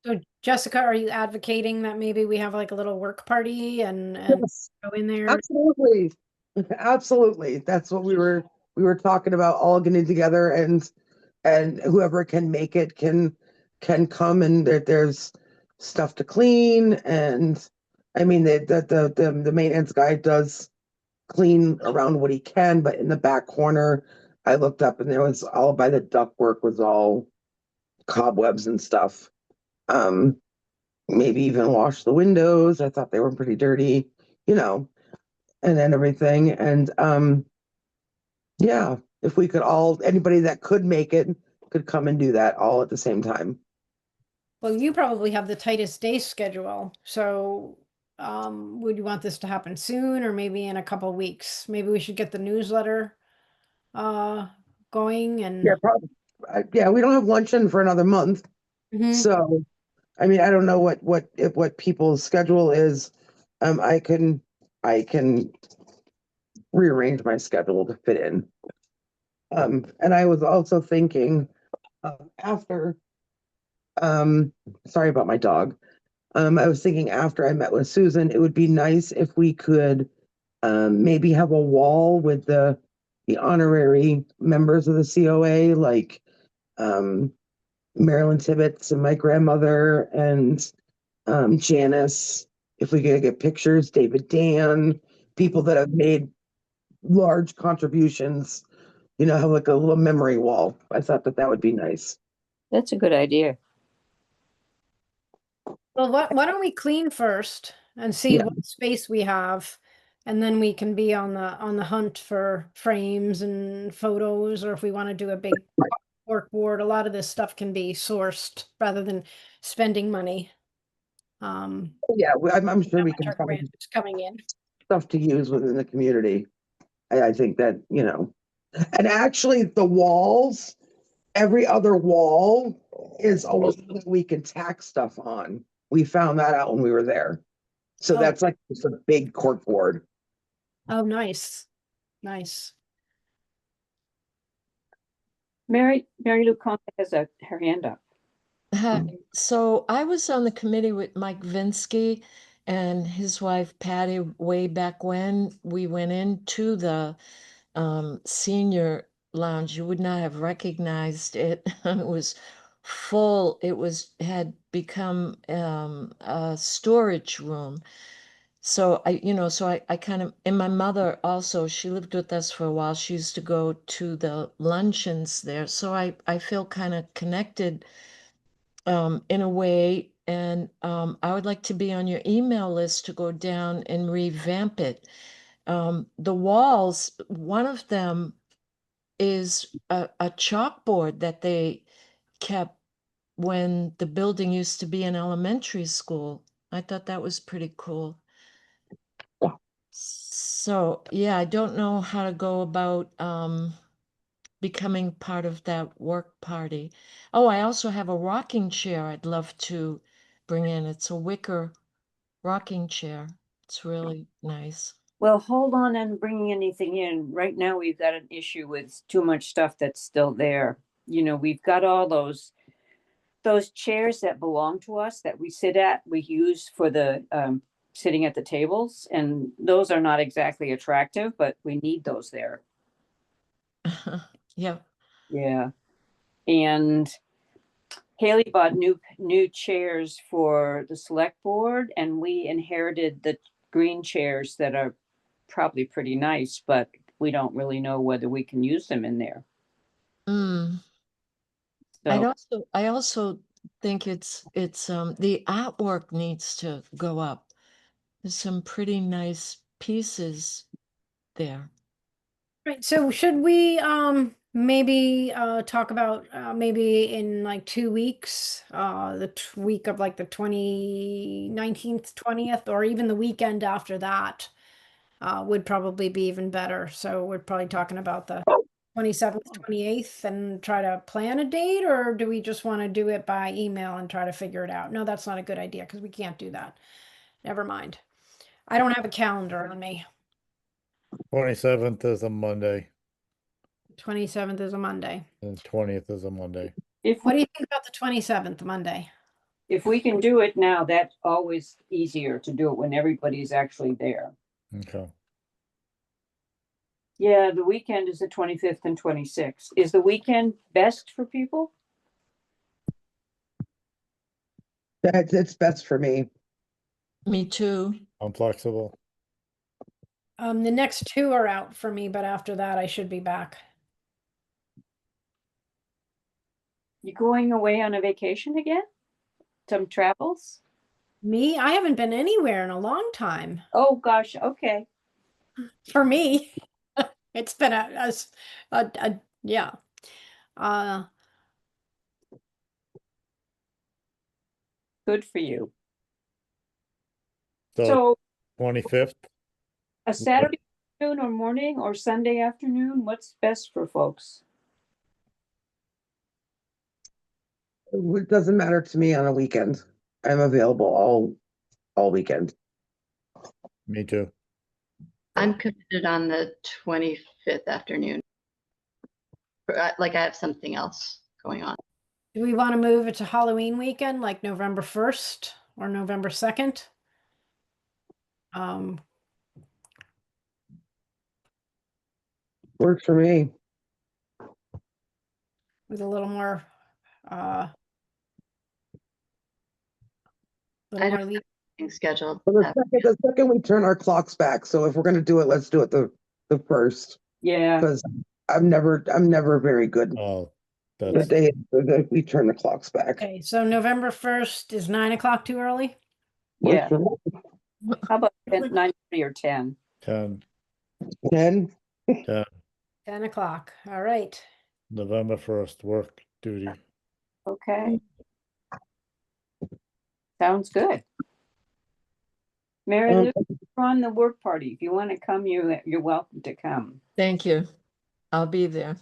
So Jessica, are you advocating that maybe we have like a little work party and Yes, go in there? absolutely. Absolutely. That's what we were talking about, all getting together, and whoever can make it can come, and there's stuff to clean. And I mean, the maintenance guy does clean around what he can, but in the back corner, I looked up and there was all by the ductwork was all cobwebs and stuff. Maybe even wash the windows. I thought they were pretty dirty, and then everything. And yeah, if we could anybody that could make it could come and do that all at the same time. Well, you probably have the tightest day schedule. So would you want this to happen soon or maybe in a couple of weeks? Maybe we should get the newsletter going and Yeah, probably. Yeah, we don't have luncheon for another month. Mhm. So, I mean, I don't know what people's schedule is. I can rearrange my schedule to fit in. And I was also thinking after, sorry about my dog. I was thinking after I met with Susan, it would be nice if we could maybe have a wall with the honorary members of the COA, like Marilyn Tibbetts and my grandmother and Janice. If we could get pictures, David Dan, people that have made large contributions, have like a little memory wall. I thought that would be nice. That's a good idea. well, why don't we clean first and see Yeah. what space we have, and then we can be on the hunt for frames and photos, or if we want to do a big cork board, a lot of this stuff can be sourced rather than spending money. Yeah, I'm sure we can our find grant is coming in. stuff to use within the community. I think that, and actually the walls, every other wall is a wall that we can tack stuff on. We found that out when we were there. So Oh. that's like just a big cork board. Oh, nice. Mary Lou Conte has her hand up. So I was on the committee with Mike Vinsky, and his wife Patty, way back when we went into the senior lounge, you would not have recognized it. It was full. Had become a storage room. So I kind of, and my mother also, she lived with us for a while. She used to go to the luncheons there. So I feel kind of connected in a way. And I would like to be on your email list to go down and revamp it. The walls, one of them is a chalkboard that they kept when the building used to be an elementary school. I thought that was pretty cool. So, yeah, I don't know how to go about becoming part of that work party. Oh, I also have a rocking chair I'd love to bring in. It's a wicker rocking chair. It's really nice. Well, hold on on bringing anything in. Right now, we've got an issue with too much stuff that's still there. You know, we've got all those chairs that belong to us that we sit at, we use for the sitting at the tables, and those are not exactly attractive, but we need those there. Yeah. Yeah. And Haley bought new chairs for the select board, and we inherited the green chairs that are probably pretty nice, but we don't really know whether we can use them in there. Mm. So I also think it's the artwork needs to go up. There's some pretty nice pieces there. Right, so should we maybe talk about maybe in like 2 weeks, the week of like the 19th, 20th, or even the weekend after that would probably be even better. So we're probably talking about the 27th, 28th and try to plan a date, or do we just want to do it by email and try to figure it out? No, that's not a good idea because we can't do that. Never mind. I don't have a calendar on me. 27th is a Monday 27th is a Monday. and 20th is a Monday. if What do you think about the 27th, Monday? if we can do it now, that's always easier to do it when everybody's actually there. Okay. Yeah, the weekend is the 25th and 26th. Is the weekend best for people? It's best for me. Me too. I'm flexible. The next two are out for me, but after that I should be back. You going away on a vacation again? Some travels? Me, I haven't been anywhere in a long time. Oh, gosh, okay. For me, it's been yeah. Good for you. So So 25th, a Saturday afternoon or morning or Sunday afternoon, what's best for folks? It doesn't matter to me on a weekend. I'm available all weekend. me too. I'm committed on the 25th afternoon. Like I have something else going on. Do we want to move it to Halloween weekend, like November 1st or November 2nd? Works for me. With a little more I little don't more leave. Things scheduled. Well, the second we turn our clocks back. So if we're gonna do it, let's do it the first. Yeah, Because I'm never very good Oh, the that's day that we turn the clocks back. Okay, so November 1st is 9 o'clock too early? Works yeah. for me. How about 9:30 or 10? 10, 10. 10 o'clock. All right. November 1st, work duty. Okay. Sounds good. Mary Lou, you're on the work party. If you want to come, you're welcome to come. Thank you. I'll be there.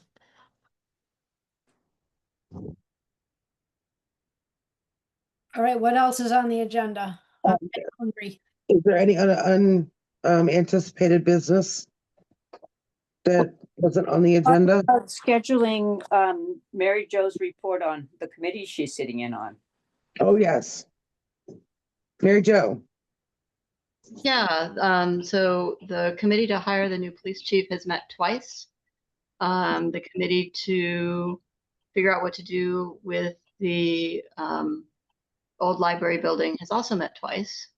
All right, what else is on the agenda? I'm hungry. Is there any unanticipated business that wasn't on the agenda? About scheduling Mary Jo's report on the committee she's sitting in on. Oh, yes. Mary Jo, Yeah, so the committee to hire the new police chief has met twice. The committee to figure out what to do with the old library building has also met twice.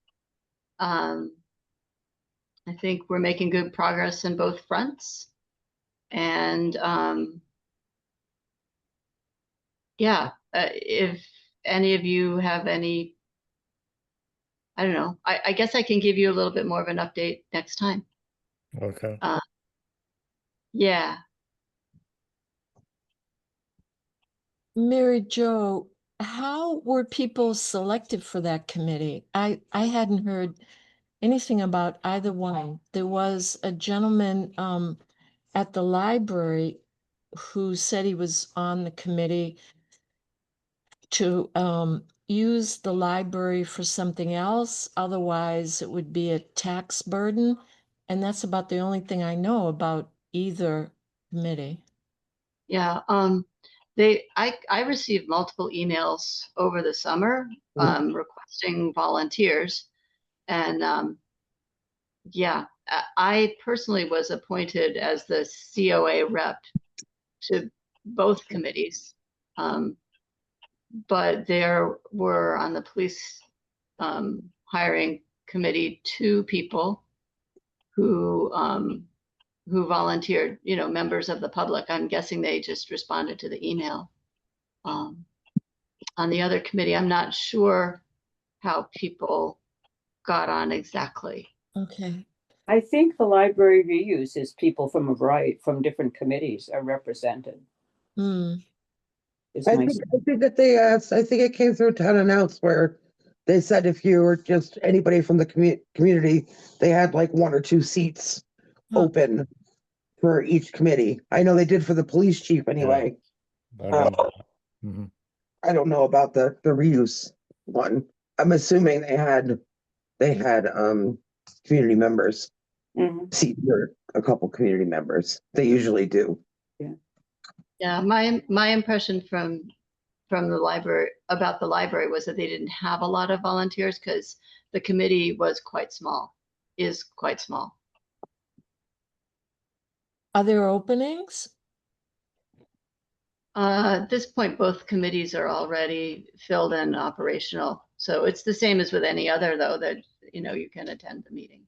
I think we're making good progress in both fronts. And yeah, if any of you have any, I don't know, I guess I can give you a little bit more of an update next time. Okay. Yeah. Mary Jo, how were people selected for that committee? I hadn't heard anything about either one. There was a gentleman at the library who said he was on the committee to use the library for something else. Otherwise, it would be a tax burden. And that's about the only thing I know about either committee. Yeah, I received multiple emails over the summer requesting volunteers, and yeah, I personally was appointed as the COA rep to both committees, but there were on the police hiring committee 2 people who volunteered, you know, members of the public. I'm guessing they just responded to the email. On the other committee, I'm not sure how people got on exactly. Okay. I think the library reuse is people from a variety, from different committees are represented. Hmm. Is I my, think that they asked, I think it came through town announce where they said if you were just anybody from the community, they had like 1 or 2 seats Huh. open for each committee. I know they did for the police chief anyway. I remember. Mhm. I don't know about the reuse one. I'm assuming they had community members, Mhm. seat for a couple community members. They usually do. Yeah, my impression from the library about the library was that they didn't have a lot of volunteers because the committee was quite small, is quite small. Are there openings? At this point, both committees are already filled and operational. So it's the same as with any other, though, that, you know, you can attend the meeting.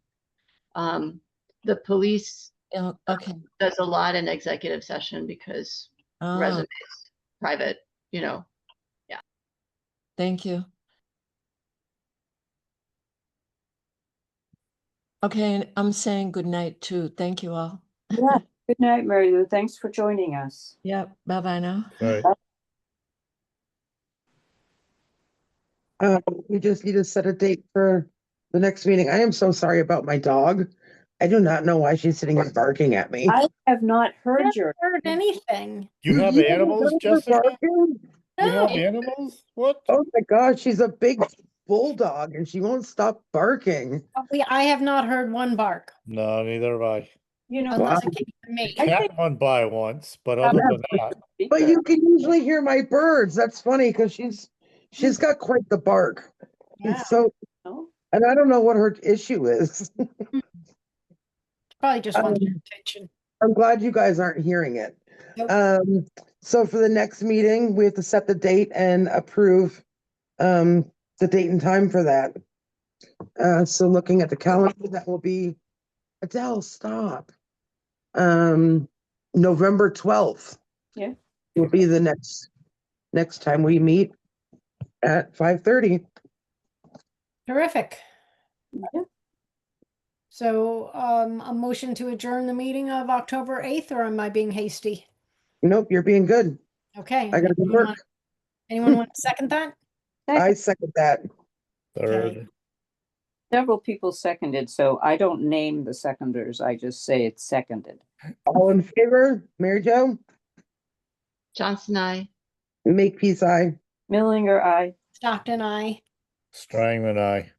The police Oh, okay. does a lot in executive session because Ah, resumes, private, you know. thank you. Okay, and I'm saying good night too. Thank you all. Yeah. Good night, Mary Lou. Thanks for joining us. Yep. Bye-bye now. Right. We just need to set a date for the next meeting. I am so sorry about my dog. I do not know why she's sitting here barking at me. I have not heard your, Heard anything? You have haven't animals, heard her Jessica? barking? You have No. animals? What? Oh my gosh, she's a big bulldog and she won't stop barking. I have not heard one bark No, neither have I. you know, unless it came from me. I Cat think- went by once, but other than that, But you can usually hear my birds. That's funny because she's got quite the bark. Yeah, So, No? and I don't know what her issue is. probably just wants Um, your attention. I'm glad you guys aren't hearing it. Nope. So for the next meeting, we have to set the date and approve the date and time for that. So looking at the calendar, that will be, Adele, stop. November 12th. Yeah. Will be the next time we meet at 5:30. Terrific. Yeah. So, a motion to adjourn the meeting of October 8th, or am I being hasty? Nope, you're being good. Okay. I gotta go work. Anyone want to second that? I second that. third. Several people seconded, so I don't name the seconders. I just say it's seconded. All in favor, Mary Jo? Johnson, I. Make peace, aye. Millinger, I. Stockton, I. Strangman, I.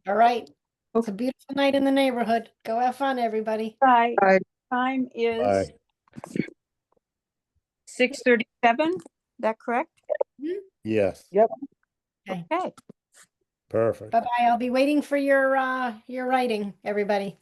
All right. It's a beautiful night in the neighborhood. Go have fun, everybody. Bye. Aye. Time is Aye. 6:37. That correct? Yes. Okay. Okay. Perfect. Bye-bye. I'll be waiting for your writing, everybody.